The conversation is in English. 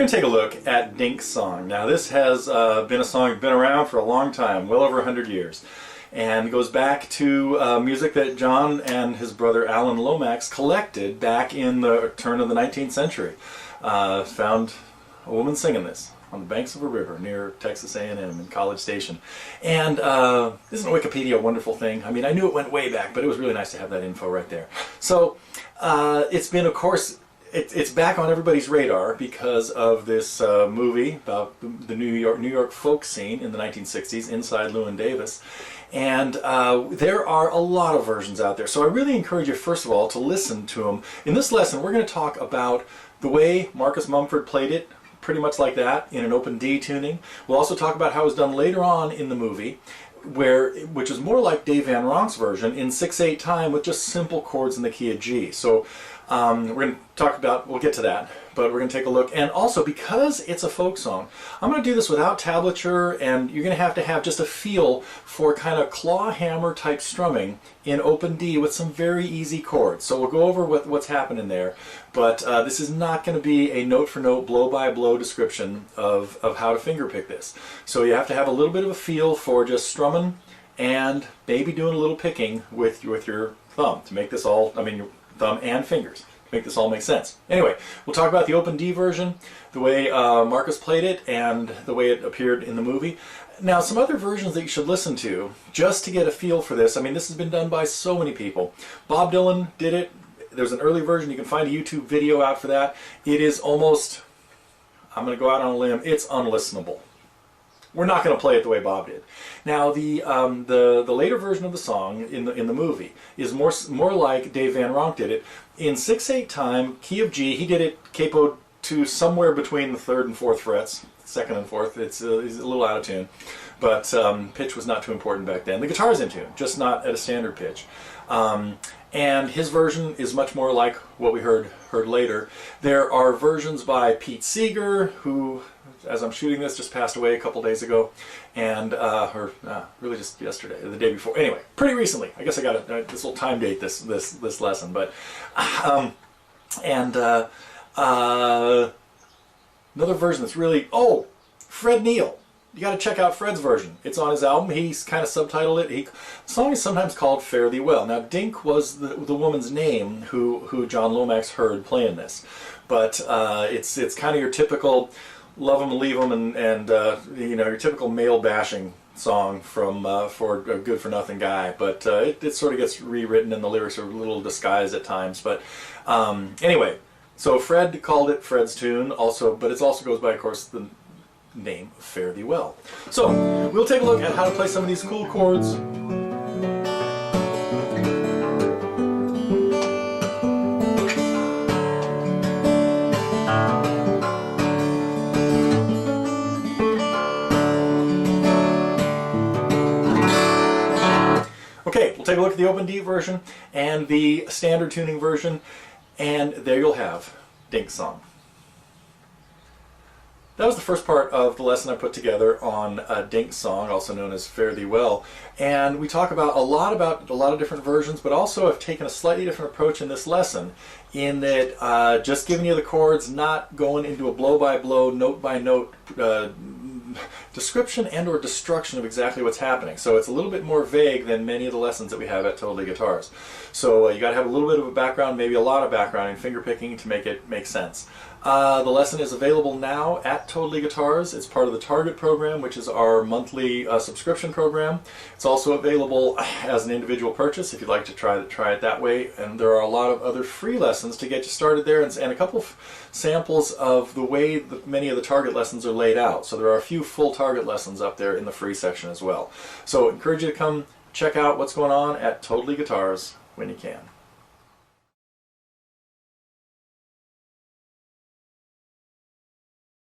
going to take a look at Dink's song. Now this has been a song that's been around for a long time, well over 100 years, and goes back to music that John and his brother Alan Lomax collected back in the turn of the 19th century. Found a woman singing this on the banks of a river near Texas A&M in College Station. And isn't Wikipedia a wonderful thing? I mean, I knew it went way back, but it was really nice to have that info right there. So it's been, of course, it's back on everybody's radar because of this movie about the New York folk scene in the 1960s, Inside Llewyn Davis. And there are a lot of versions out there. So I really encourage you, first of all, to listen to them. In this lesson, we're going to talk about the way Marcus Mumford played it, pretty much like that, in an open D tuning. We'll also talk about how it was done later on in the movie, which is more like Dave Van Ronk's version in 6/8 time with just simple chords in the key of G. So we're going to talk about, we'll get to that, but we're going to take a look. And also, because it's a folk song, I'm going to do this without tablature, and you're going to have just a feel for kind of claw hammer type strumming in open D with some very easy chords. So we'll go over what's happening there, but this is not going to be a note-for-note, blow-by-blow description of how to fingerpick this. So you have to have a little bit of a feel for just strumming and maybe doing a little picking with your thumb to make this all, I mean, your thumb and fingers, to make this all make sense. Anyway, we'll talk about the open D version, the way Marcus played it, and the way it appeared in the movie. Now, some other versions that you should listen to, just to get a feel for this. I mean, this has been done by so many people. Bob Dylan did it. There's an early version. You can find a YouTube video out for that. It is almost, I'm going to go out on a limb, it's unlistenable. We're not going to play it the way Bob did. Now, the later version of the song in the movie is more like Dave Van Ronk did it. In 6/8 time, key of G, he did it capoed to somewhere between the 3rd and 4th frets, 2nd and 4th. It's a little out of tune, but pitch was not too important back then. The guitar's in tune, just not at a standard pitch. And his version is much more like what we heard later. There are versions by Pete Seeger, who, as I'm shooting this, just passed away a couple days ago, and really just yesterday, or the day before. Anyway, pretty recently. I guess I got this little time date this lesson, but another version that's really Fred Neil. You got to check out Fred's version. It's on his album. He's kind of subtitled it. The song is sometimes called Fare Thee Well. Now, Dink was the woman's name who John Lomax heard playing this, but it's kind of your typical love 'em, leave 'em, and your typical male bashing song for a good for nothing guy. But it sort of gets rewritten, and the lyrics are a little disguised at times. But anyway, so Fred called it Fred's tune, but it also goes by, of course, the name Fare Thee Well. So we'll take a look at how to play some of these cool chords. Okay, we'll take a look at the open D version and the standard tuning version, and there you'll have Dink's song. That was the first part of the lesson I put together on Dink's song, also known as Fare Thee Well. And we talk about a lot of different versions, but also I've taken a slightly different approach in this lesson, in that just giving you the chords, not going into a blow-by-blow, note-by-note description and or destruction of exactly what's happening. So it's a little bit more vague than many of the lessons that we have at Totally Guitars. So you got to have a little bit of a background, maybe a lot of background in fingerpicking to make it make sense. The lesson is available now at Totally Guitars. It's part of the Target program, which is our monthly subscription program. It's also available as an individual purchase if you'd like to try it that way. And there are a lot of other free lessons to get you started there, and a couple of samples of the way many of the Target lessons are laid out. So there are a few full Target lessons up there in the free section as well. So I encourage you to come check out what's going on at Totally Guitars when you can.